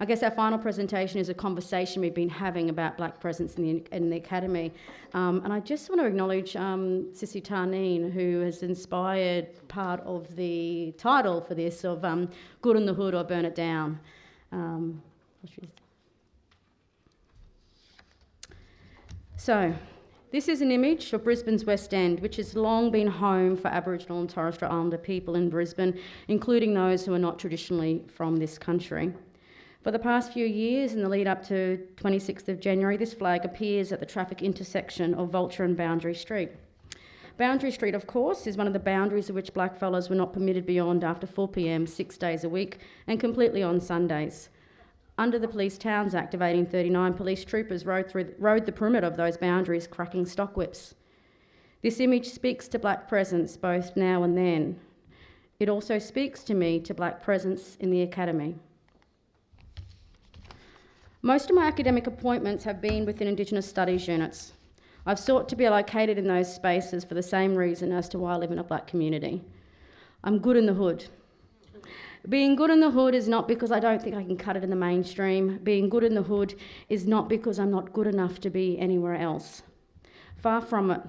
I guess our final presentation is a conversation we've been having about black presence in the Academy. And I just want to acknowledge Sissy Tarneen, who has inspired part of the title for this of Good in the Hood or Burn It Down. So, this is an image of Brisbane's West End, which has long been home for Aboriginal and Torres Strait Islander people in Brisbane, including those who are not traditionally from this country. For the past few years, in the lead up to 26th of January, this flag appears at the traffic intersection of Vulture and Boundary Street. Boundary Street, of course, is one of the boundaries of which blackfellas were not permitted beyond after 4 p.m, 6 days a week, and completely on Sundays. Under the Police Towns Act of 1839, police troopers rode the perimeter of those boundaries, cracking stock whips. This image speaks to black presence both now and then. It also speaks to me to black presence in the Academy. Most of my academic appointments have been within Indigenous Studies units. I've sought to be located in those spaces for the same reason as to why I live in a black community. I'm good in the hood. Being good in the hood is not because I don't think I can cut it in the mainstream. Being good in the hood is not because I'm not good enough to be anywhere else. Far from it.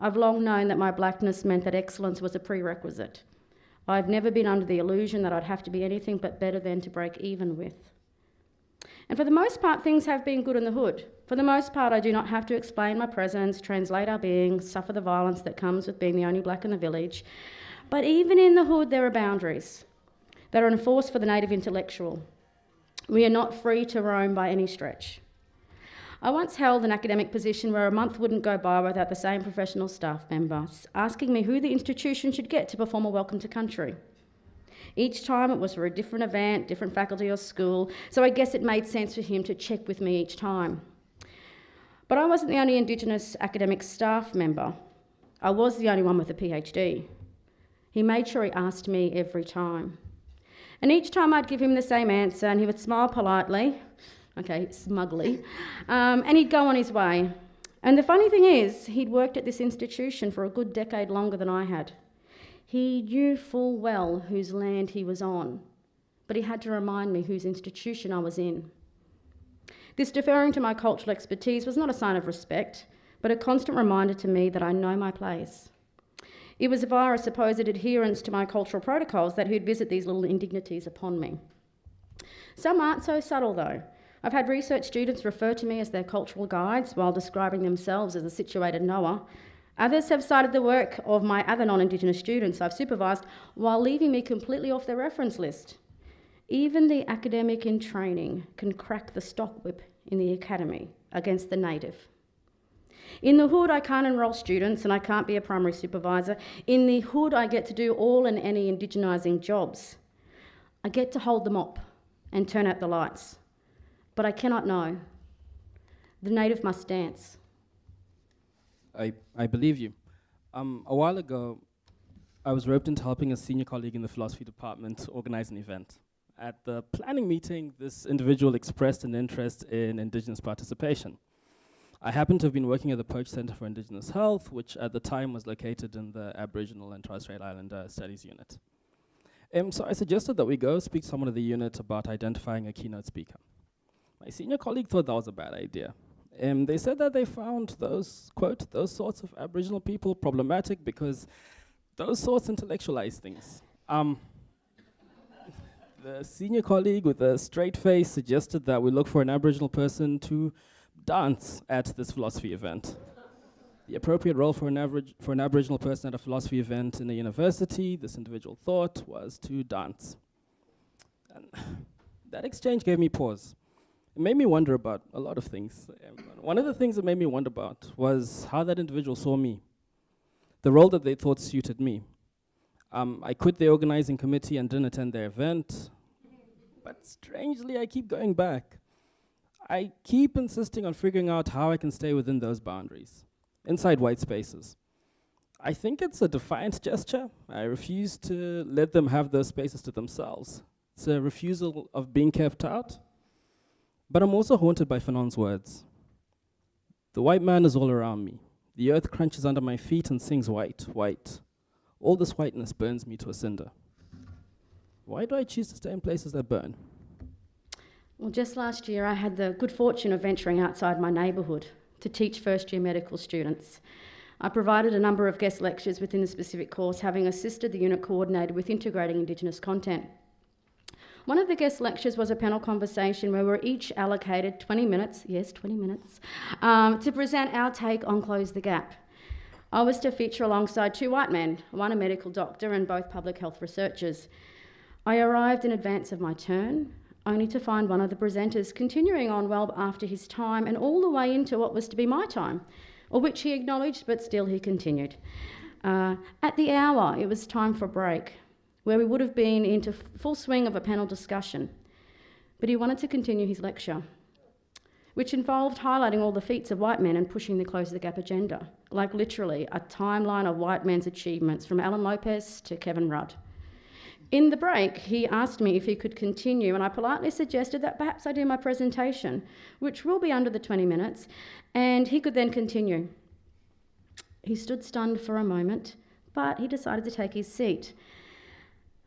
I've long known that my blackness meant that excellence was a prerequisite. I've never been under the illusion that I'd have to be anything but better than to break even with. And for the most part, things have been good in the hood. For the most part, I do not have to explain my presence, translate our being, suffer the violence that comes with being the only black in the village. But even in the hood, there are boundaries that are enforced for the native intellectual. We are not free to roam by any stretch. I once held an academic position where a month wouldn't go by without the same professional staff member asking me who the institution should get to perform a welcome to country. Each time it was for a different event, different faculty or school, so I guess it made sense for him to check with me each time. But I wasn't the only Indigenous academic staff member. I was the only one with a PhD. He made sure he asked me every time. And each time I'd give him the same answer and he would smile politely, okay, smugly, and he'd go on his way. And the funny thing is, he'd worked at this institution for a good decade longer than I had. He knew full well whose land he was on, but he had to remind me whose institution I was in. This deferring to my cultural expertise was not a sign of respect, but a constant reminder to me that I know my place. It was via a supposed adherence to my cultural protocols that he'd visit these little indignities upon me. Some aren't so subtle though. I've had research students refer to me as their cultural guides while describing themselves as a situated knower. Others have cited the work of my other non-Indigenous students I've supervised while leaving me completely off their reference list. Even the academic in training can crack the stock whip in the Academy against the native. In the hood, I can't enrol students and I can't be a primary supervisor. In the hood, I get to do all and any indigenising jobs. I get to hold them up and turn out the lights. But I cannot know. The native must dance. I believe you. A while ago, I was roped into helping a senior colleague in the philosophy department organise an event. At the planning meeting, this individual expressed an interest in Indigenous participation. I happened to have been working at the Poach Centre for Indigenous Health, which at the time was located in the Aboriginal and Torres Strait Islander Studies Unit. So I suggested that we go speak to someone of the unit about identifying a keynote speaker. My senior colleague thought that was a bad idea. They said that they found those, quote, those sorts of Aboriginal people problematic because those sorts intellectualize things. The senior colleague with a straight face suggested that we look for an Aboriginal person to dance at this philosophy event. The appropriate role for an Aboriginal person at a philosophy event in a university, this individual thought, was to dance. And that exchange gave me pause. It made me wonder about a lot of things. One of the things it made me wonder about was how that individual saw me, the role that they thought suited me. I quit the organizing committee and didn't attend their event, but strangely, I keep going back. I keep insisting on figuring out how I can stay within those boundaries, inside white spaces. I think it's a defiant gesture. I refuse to let them have those spaces to themselves. It's a refusal of being kept out. But I'm also haunted by Fanon's words. The white man is all around me. The earth crunches under my feet and sings white, white. All this whiteness burns me to a cinder. Why do I choose to stay in places that burn? Well, just last year I had the good fortune of venturing outside my neighbourhood to teach first-year medical students. I provided a number of guest lectures within the specific course, having assisted the unit coordinator with integrating Indigenous content. One of the guest lectures was a panel conversation where we were each allocated 20 minutes, yes, 20 minutes, to present our take on Close the Gap. I was to feature alongside two white men, one a medical doctor and both public health researchers. I arrived in advance of my turn, only to find one of the presenters continuing on well after his time and all the way into what was to be my time, or which he acknowledged, but still he continued. At the hour, it was time for a break, where we would have been into full swing of a panel discussion. But he wanted to continue his lecture, which involved highlighting all the feats of white men and pushing the Close the Gap agenda, like literally a timeline of white men's achievements from Alan Lopez to Kevin Rudd. In the break, he asked me if he could continue, and I politely suggested that perhaps I do my presentation, which will be under the 20 minutes, and he could then continue. He stood stunned for a moment, but he decided to take his seat.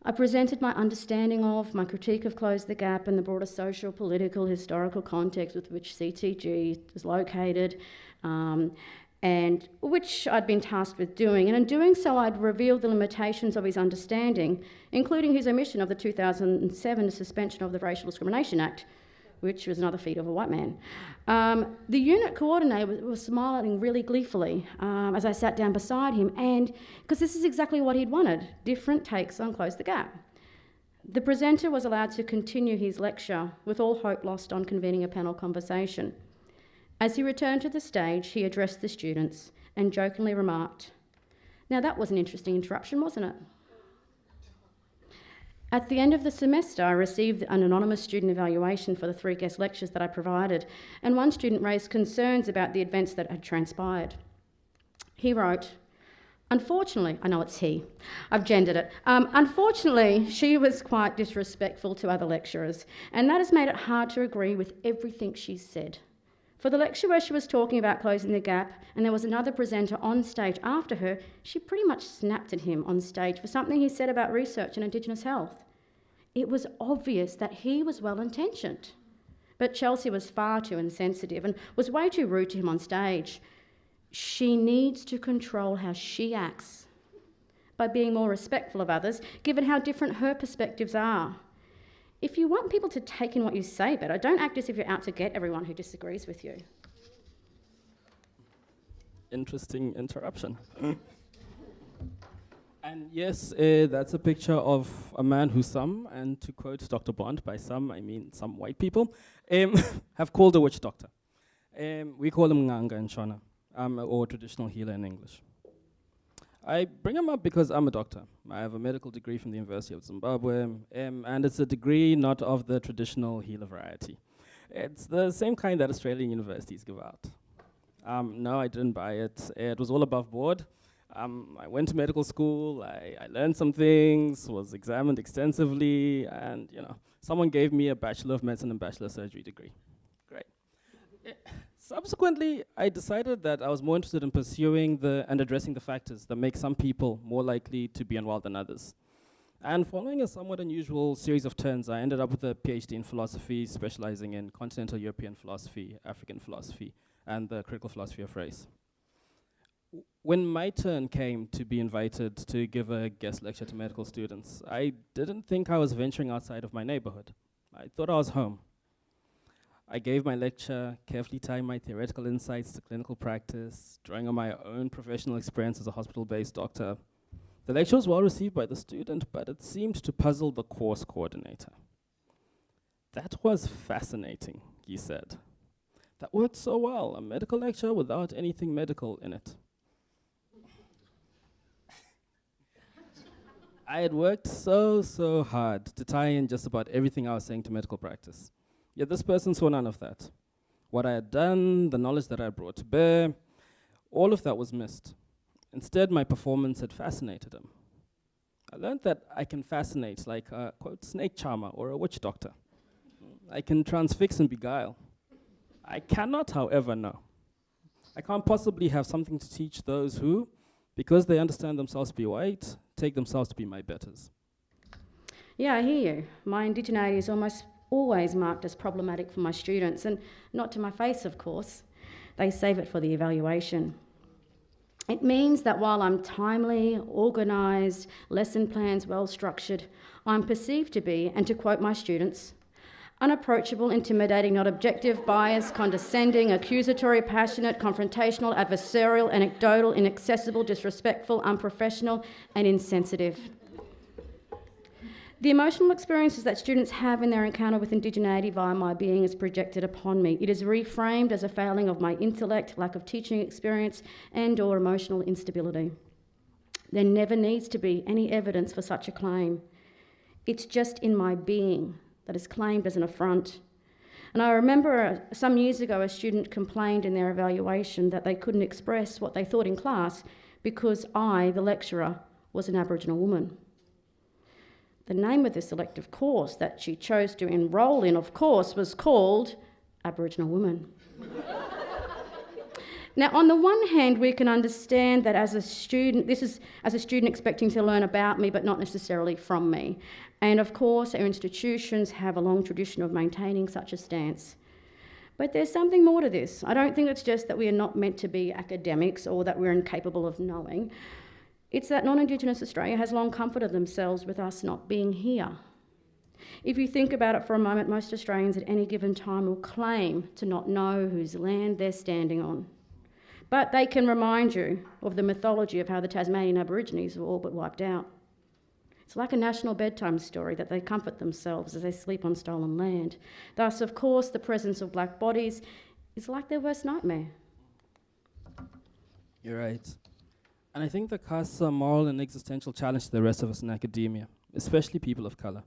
I presented my understanding of, my critique of Close the Gap and the broader social, political, historical context with which CTG is located, and which I'd been tasked with doing. And in doing so, I'd revealed the limitations of his understanding, including his omission of the 2007 suspension of the Racial Discrimination Act, which was another feat of a white man. The unit coordinator was smiling really gleefully as I sat down beside him, and because this is exactly what he'd wanted, different takes on Close the Gap. The presenter was allowed to continue his lecture with all hope lost on convening a panel conversation. As he returned to the stage, he addressed the students and jokingly remarked, "Now that was an interesting interruption, wasn't it?" At the end of the semester, I received an anonymous student evaluation for the 3 guest lectures that I provided, and one student raised concerns about the events that had transpired. He wrote, "Unfortunately," I know it's he, I've gendered it, "unfortunately, she was quite disrespectful to other lecturers, and that has made it hard to agree with everything she said. For the lecture where she was talking about closing the gap, and there was another presenter on stage after her, she pretty much snapped at him on stage for something he said about research and Indigenous health. It was obvious that he was well-intentioned, but Chelsea was far too insensitive and was way too rude to him on stage. She needs to control how she acts by being more respectful of others, given how different her perspectives are. If you want people to take in what you say better, don't act as if you're out to get everyone who disagrees with you." Interesting interruption. And yes, that's a picture of a man who some, and to quote Dr. Bond, by some I mean some white people, have called a witch doctor. We call him Nganga in Shona, or traditional healer in English. I bring him up because I'm a doctor. I have a medical degree from the University of Zimbabwe, and it's a degree not of the traditional healer variety. It's the same kind that Australian universities give out. No, I didn't buy it. It was all above board. I went to medical school, I learned some things, was examined extensively, and someone gave me a Bachelor of Medicine and Bachelor of Surgery degree. Great. Subsequently, I decided that I was more interested in pursuing and addressing the factors that make some people more likely to be unwell than others. And following a somewhat unusual series of turns, I ended up with a PhD in philosophy, specializing in continental European philosophy, African philosophy, and the critical philosophy of race. When my turn came to be invited to give a guest lecture to medical students, I didn't think I was venturing outside of my neighborhood. I thought I was home. I gave my lecture, carefully tying my theoretical insights to clinical practice, drawing on my own professional experience as a hospital-based doctor. The lecture was well received by the student, but it seemed to puzzle the course coordinator. "That was fascinating," he said. "That worked so well, a medical lecture without anything medical in it." I had worked so hard to tie in just about everything I was saying to medical practice. Yet this person saw none of that. What I had done, the knowledge that I had brought to bear, all of that was missed. Instead, my performance had fascinated him. I learned that I can fascinate like a, quote, snake charmer or a witch doctor. I can transfix and beguile. I cannot, however, know. I can't possibly have something to teach those who, because they understand themselves to be white, take themselves to be my betters. Yeah, I hear you. My indigeneity is almost always marked as problematic for my students, and not to my face, of course. They save it for the evaluation. It means that while I'm timely, organised, lesson plans well-structured, I'm perceived to be, and to quote my students, unapproachable, intimidating, not objective, biased, condescending, accusatory, passionate, confrontational, adversarial, anecdotal, inaccessible, disrespectful, unprofessional, and insensitive. The emotional experiences that students have in their encounter with indigeneity via my being is projected upon me. It is reframed as a failing of my intellect, lack of teaching experience, and/or emotional instability. There never needs to be any evidence for such a claim. It's just in my being that is claimed as an affront. And I remember some years ago a student complained in their evaluation that they couldn't express what they thought in class because I, the lecturer, was an Aboriginal woman. The name of this elective course that she chose to enrol in, of course, was called Aboriginal Woman. Now, on the one hand, we can understand that as a student, this is as a student expecting to learn about me, but not necessarily from me. And of course, our institutions have a long tradition of maintaining such a stance. But there's something more to this. I don't think it's just that we are not meant to be academics or that we're incapable of knowing. It's that non-Indigenous Australia has long comforted themselves with us not being here. If you think about it for a moment, most Australians at any given time will claim to not know whose land they're standing on. But they can remind you of the mythology of how the Tasmanian Aborigines were all but wiped out. It's like a national bedtime story that they comfort themselves as they sleep on stolen land. Thus, of course, the presence of black bodies is like their worst nightmare. You're right. And I think that casts a moral and existential challenge to the rest of us in academia, especially people of colour.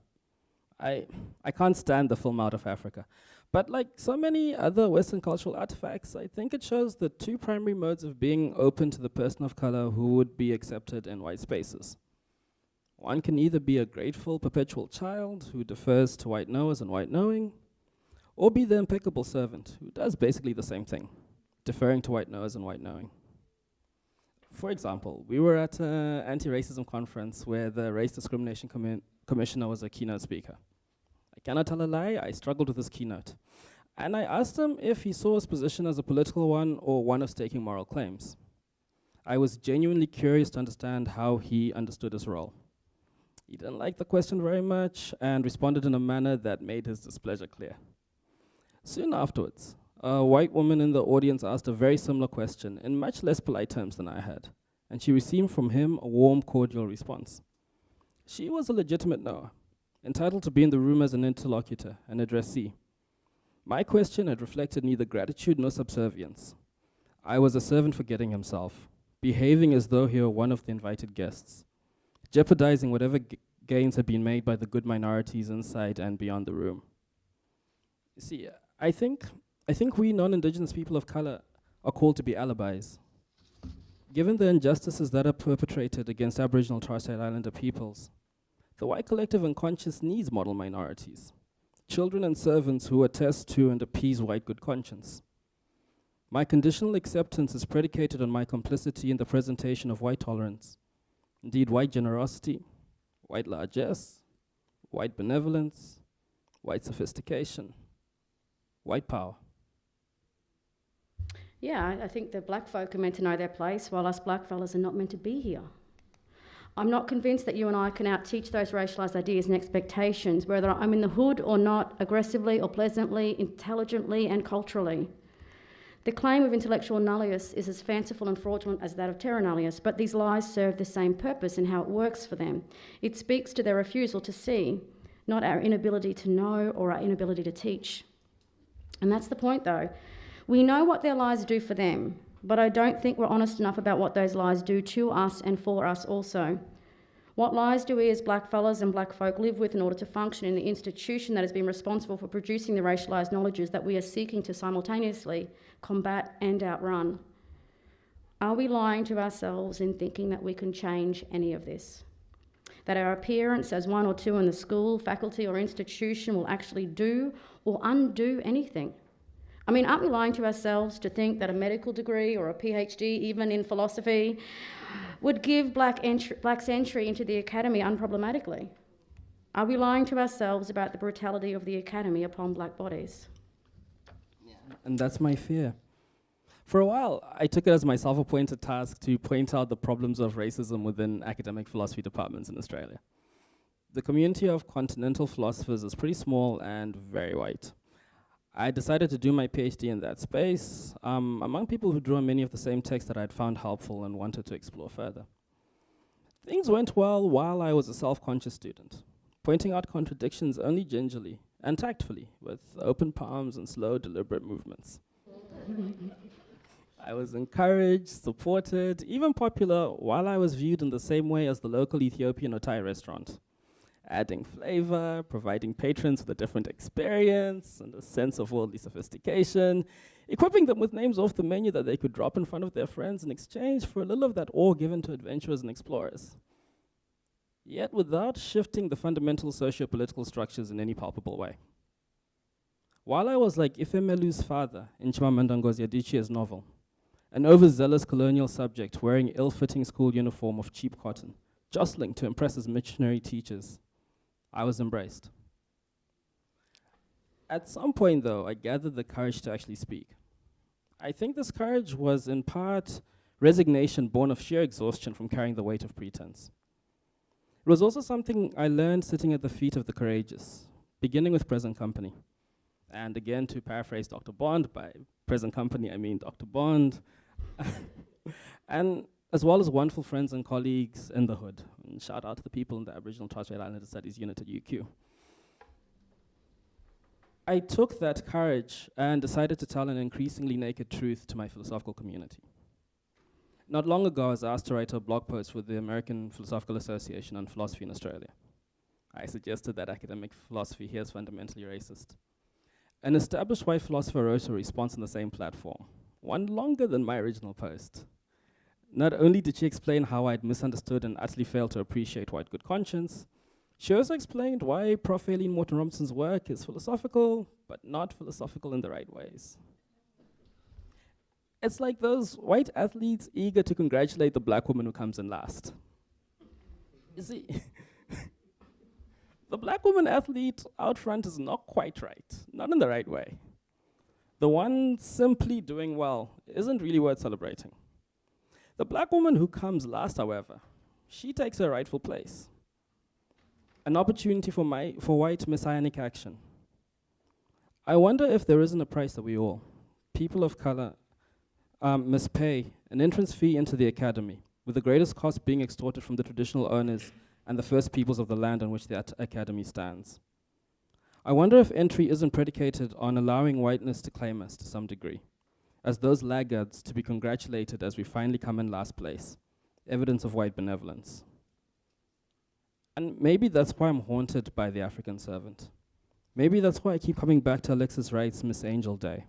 I can't stand the film Out of Africa. But like so many other Western cultural artifacts, I think it shows the two primary modes of being open to the person of colour who would be accepted in white spaces. One can either be a grateful, perpetual child who defers to white knowers and white knowing, or be the impeccable servant who does basically the same thing, deferring to white knowers and white knowing. For example, we were at an anti-racism conference where the Race Discrimination Commissioner was a keynote speaker. I cannot tell a lie, I struggled with his keynote. And I asked him if he saw his position as a political one or one of staking moral claims. I was genuinely curious to understand how he understood his role. He didn't like the question very much and responded in a manner that made his displeasure clear. Soon afterwards, a white woman in the audience asked a very similar question in much less polite terms than I had, and she received from him a warm, cordial response. She was a legitimate knower, entitled to be in the room as an interlocutor, an addressee. My question had reflected neither gratitude nor subservience. I was a servant forgetting himself, behaving as though he were one of the invited guests, jeopardizing whatever gains had been made by the good minorities inside and beyond the room. You see, I think we non-Indigenous people of colour are called to be alibis. Given the injustices that are perpetrated against Aboriginal Torres Strait Islander peoples, the white collective unconscious needs model minorities, children and servants who attest to and appease white good conscience. My conditional acceptance is predicated on my complicity in the presentation of white tolerance, indeed white generosity, white largesse, white benevolence, white sophistication, white power. Yeah, I think the black folk are meant to know their place, while us black fellas are not meant to be here. I'm not convinced that you and I can out-teach those racialised ideas and expectations, whether I'm in the hood or not, aggressively or pleasantly, intelligently and culturally. The claim of intellectual nullius is as fanciful and fraudulent as that of terra nullius, but these lies serve the same purpose in how it works for them. It speaks to their refusal to see, not our inability to know or our inability to teach. And that's the point, though. We know what their lies do for them, but I don't think we're honest enough about what those lies do to us and for us also. What lies do we as black fellas and black folk live with in order to function in the institution that has been responsible for producing the racialised knowledges that we are seeking to simultaneously combat and outrun? Are we lying to ourselves in thinking that we can change any of this? That our appearance as one or two in the school, faculty or institution will actually do or undo anything? I mean, aren't we lying to ourselves to think that a medical degree or a PhD, even in philosophy, would give blacks entry into the academy unproblematically? Are we lying to ourselves about the brutality of the academy upon black bodies? And that's my fear. For a while, I took it as my self-appointed task to point out the problems of racism within academic philosophy departments in Australia. The community of continental philosophers is pretty small and very white. I decided to do my PhD in that space, among people who drew on many of the same texts that I'd found helpful and wanted to explore further. Things went well while I was a self-conscious student, pointing out contradictions only gingerly and tactfully, with open palms and slow, deliberate movements. I was encouraged, supported, even popular, while I was viewed in the same way as the local Ethiopian or Thai restaurant, adding flavor, providing patrons with a different experience and a sense of worldly sophistication, equipping them with names off the menu that they could drop in front of their friends in exchange for a little of that awe given to adventurers and explorers. Yet without shifting the fundamental socio-political structures in any palpable way. While I was like Ifemelu's father in Chimamanda Ngozi Adichie's novel, an overzealous colonial subject wearing ill-fitting school uniform of cheap cotton, jostling to impress his missionary teachers, I was embraced. At some point, though, I gathered the courage to actually speak. I think this courage was in part resignation born of sheer exhaustion from carrying the weight of pretense. It was also something I learned sitting at the feet of the courageous, beginning with present company. And again, to paraphrase Dr. Bond, by present company I mean Dr. Bond, and as well as wonderful friends and colleagues in the hood. And shout out to the people in the Aboriginal Torres Strait Islander Studies unit at UQ. I took that courage and decided to tell an increasingly naked truth to my philosophical community. Not long ago, I was asked to write a blog post for the American Philosophical Association on philosophy in Australia. I suggested that academic philosophy here is fundamentally racist. An established white philosopher wrote a response on the same platform, one longer than my original post. Not only did she explain how I'd misunderstood and utterly failed to appreciate white good conscience, she also explained why Prof. Aileen Morton Robinson's work is philosophical, but not philosophical in the right ways. It's like those white athletes eager to congratulate the black woman who comes in last. You see, the black woman athlete out front is not quite right, not in the right way. The one simply doing well isn't really worth celebrating. The black woman who comes last, however, she takes her rightful place. An opportunity for white messianic action. I wonder if there isn't a price that we all, people of color, must pay an entrance fee into the academy, with the greatest cost being extorted from the traditional owners and the first peoples of the land on which the academy stands. I wonder if entry isn't predicated on allowing whiteness to claim us to some degree, as those laggards to be congratulated as we finally come in last place, evidence of white benevolence. And maybe that's why I'm haunted by the African servant. Maybe that's why I keep coming back to Alexis Wright's Miss Angel Day,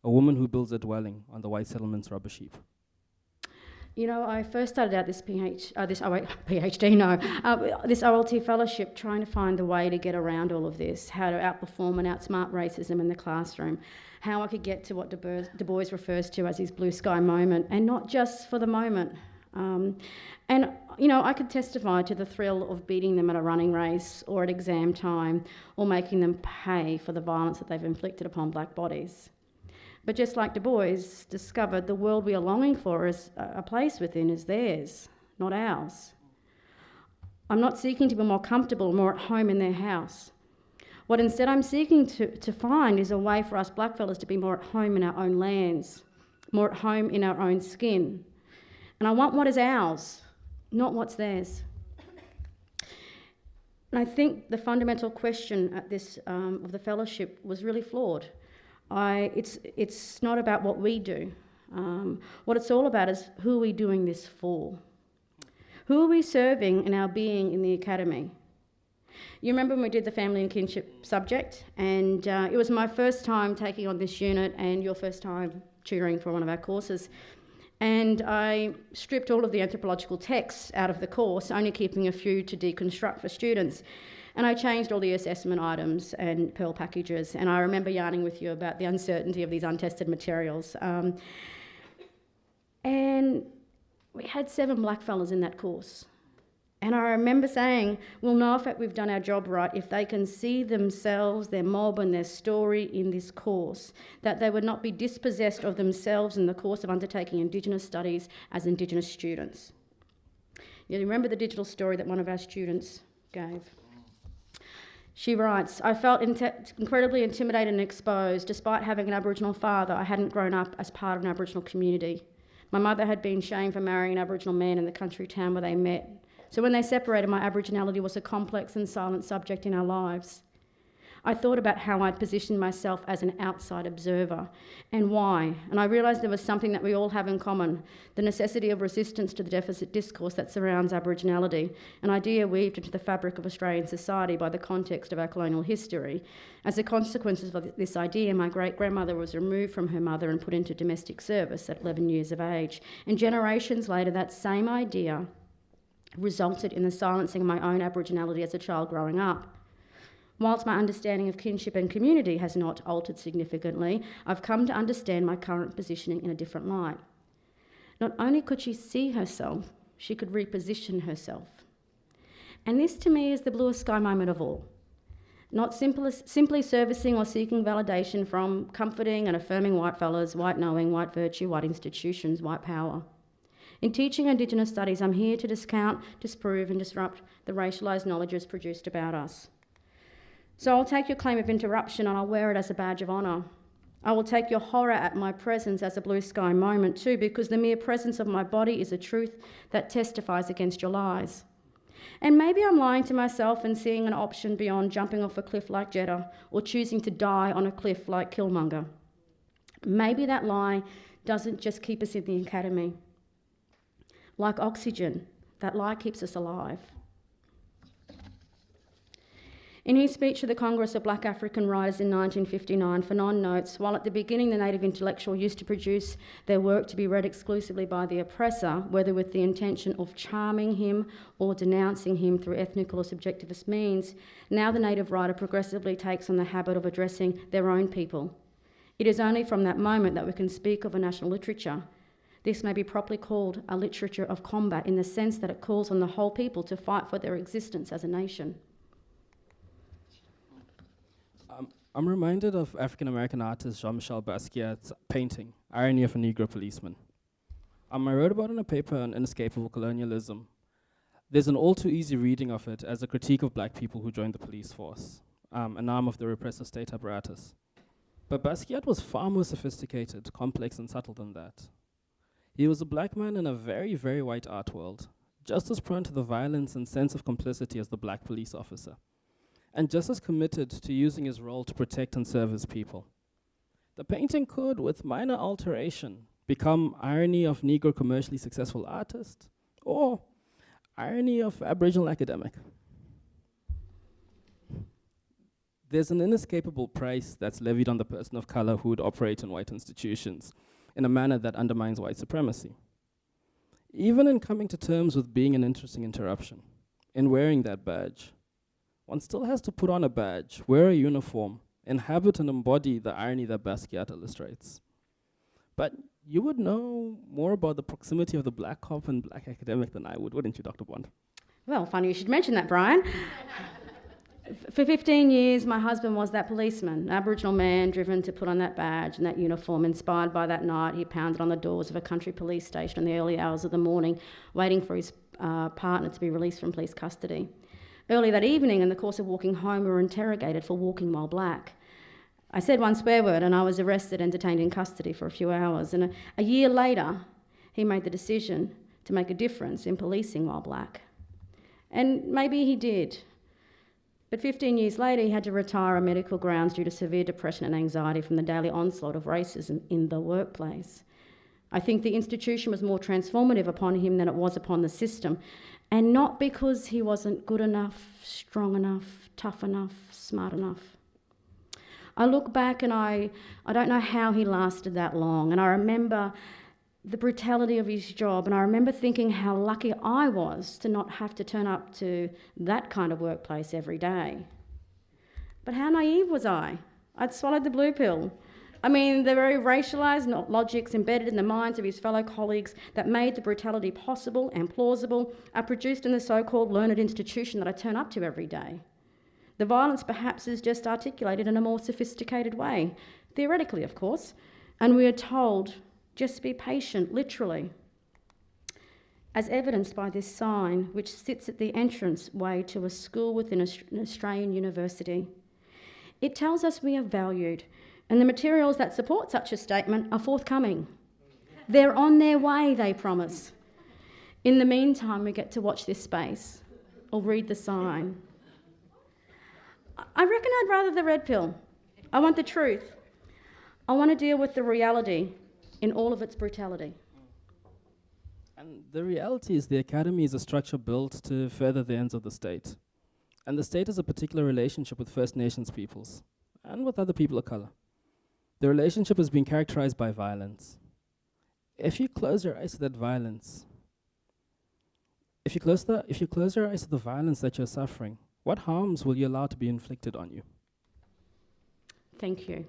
a woman who builds a dwelling on the white settlement's rubbish heap. You know, I first started out this this OLT fellowship trying to find a way to get around all of this, how to outperform and outsmart racism in the classroom, how I could get to what Du Bois refers to as his blue sky moment, and not just for the moment. And, you know, I could testify to the thrill of beating them at a running race or at exam time, or making them pay for the violence that they've inflicted upon black bodies. But just like Du Bois discovered, the world we are longing for is a place within is theirs, not ours. I'm not seeking to be more comfortable, more at home in their house. What instead I'm seeking to find is a way for us blackfellas to be more at home in our own lands, more at home in our own skin. And I want what is ours, not what's theirs. And I think the fundamental question at this of the fellowship was really flawed. It's not about what we do. What it's all about is who are we doing this for? Who are we serving in our being in the academy? You remember when we did the family and kinship subject, and it was my first time taking on this unit and your first time tutoring for one of our courses. And I stripped all of the anthropological texts out of the course, only keeping a few to deconstruct for students. And I changed all the assessment items and Pearl packages. And I remember yarning with you about the uncertainty of these untested materials. And we had 7 blackfellas in that course. And I remember saying, we'll know if we've done our job right if they can see themselves, their mob and their story in this course, that they would not be dispossessed of themselves in the course of undertaking Indigenous studies as Indigenous students. You remember the digital story that one of our students gave? She writes, I felt incredibly intimidated and exposed. Despite having an Aboriginal father, I hadn't grown up as part of an Aboriginal community. My mother had been shamed for marrying an Aboriginal man in the country town where they met. So when they separated, my Aboriginality was a complex and silent subject in our lives. I thought about how I'd positioned myself as an outside observer and why, and I realised there was something that we all have in common, the necessity of resistance to the deficit discourse that surrounds Aboriginality, an idea weaved into the fabric of Australian society by the context of our colonial history. As a consequence of this idea, my great-grandmother was removed from her mother and put into domestic service at 11 years of age, and generations later that same idea resulted in the silencing of my own Aboriginality as a child growing up. Whilst my understanding of kinship and community has not altered significantly, I've come to understand my current positioning in a different light. Not only could she see herself, she could reposition herself. And this to me is the bluest sky moment of all. Not simply servicing or seeking validation from comforting and affirming white fellas, white knowing, white virtue, white institutions, white power. In teaching Indigenous studies, I'm here to discount, disprove and disrupt the racialised knowledges produced about us. So I'll take your claim of interruption and I'll wear it as a badge of honour. I will take your horror at my presence as a blue sky moment too, because the mere presence of my body is a truth that testifies against your lies. And maybe I'm lying to myself and seeing an option beyond jumping off a cliff like Jeddah or choosing to die on a cliff like Killmonger. Maybe that lie doesn't just keep us in the academy. Like oxygen, that lie keeps us alive. In his speech to the Congress of Black African Writers in 1959, Fanon notes, while at the beginning the native intellectual used to produce their work to be read exclusively by the oppressor, whether with the intention of charming him or denouncing him through ethnical or subjectivist means, now the native writer progressively takes on the habit of addressing their own people. It is only from that moment that we can speak of a national literature. This may be properly called a literature of combat in the sense that it calls on the whole people to fight for their existence as a nation. I'm reminded of African-American artist Jean-Michel Basquiat's painting, Irony of a Negro Policeman. I wrote about it in a paper on inescapable colonialism. There's an all-too-easy reading of it as a critique of black people who joined the police force, an arm of the repressive state apparatus. But Basquiat was far more sophisticated, complex, and subtle than that. He was a black man in a very, very white art world, just as prone to the violence and sense of complicity as the black police officer, and just as committed to using his role to protect and serve his people. The painting could, with minor alteration, become Irony of Negro Commercially Successful Artist, or Irony of Aboriginal Academic. There's an inescapable price that's levied on the person of color who would operate in white institutions, in a manner that undermines white supremacy. Even in coming to terms with being an interesting interruption, in wearing that badge, one still has to put on a badge, wear a uniform, inhabit and embody the irony that Basquiat illustrates. But you would know more about the proximity of the black cop and black academic than I would, wouldn't you, Dr. Bond? Well, funny you should mention that, Bryan. For 15 years, my husband was that policeman, an Aboriginal man driven to put on that badge and that uniform. Inspired by that night, he pounded on the doors of a country police station in the early hours of the morning, waiting for his partner to be released from police custody. Early that evening, in the course of walking home, we were interrogated for walking while black. I said one swear word and I was arrested and detained in custody for a few hours. And a year later, he made the decision to make a difference in policing while black. And maybe he did. But 15 years later, he had to retire on medical grounds due to severe depression and anxiety from the daily onslaught of racism in the workplace. I think the institution was more transformative upon him than it was upon the system, and not because he wasn't good enough, strong enough, tough enough, smart enough. I look back and I don't know how he lasted that long, and I remember the brutality of his job, and I remember thinking how lucky I was to not have to turn up to that kind of workplace every day. But how naive was I? I'd swallowed the blue pill, I mean, the very racialised logics embedded in the minds of his fellow colleagues that made the brutality possible and plausible are produced in the so-called learned institution that I turn up to every day. The violence perhaps is just articulated in a more sophisticated way, theoretically of course, and we are told, just be patient, literally, as evidenced by this sign which sits at the entranceway to a school within an Australian university. It tells us we are valued, and the materials that support such a statement are forthcoming. They're on their way, they promise. In the meantime, we get to watch this space or read the sign. I reckon I'd rather the red pill. I want the truth. I want to deal with the reality in all of its brutality. And the reality is the academy is a structure built to further the ends of the state. And the state has a particular relationship with First Nations peoples and with other people of color. The relationship has been characterized by violence. If you close your eyes to that violence, if you close your eyes to the violence that you're suffering, what harms will you allow to be inflicted on you? Thank you.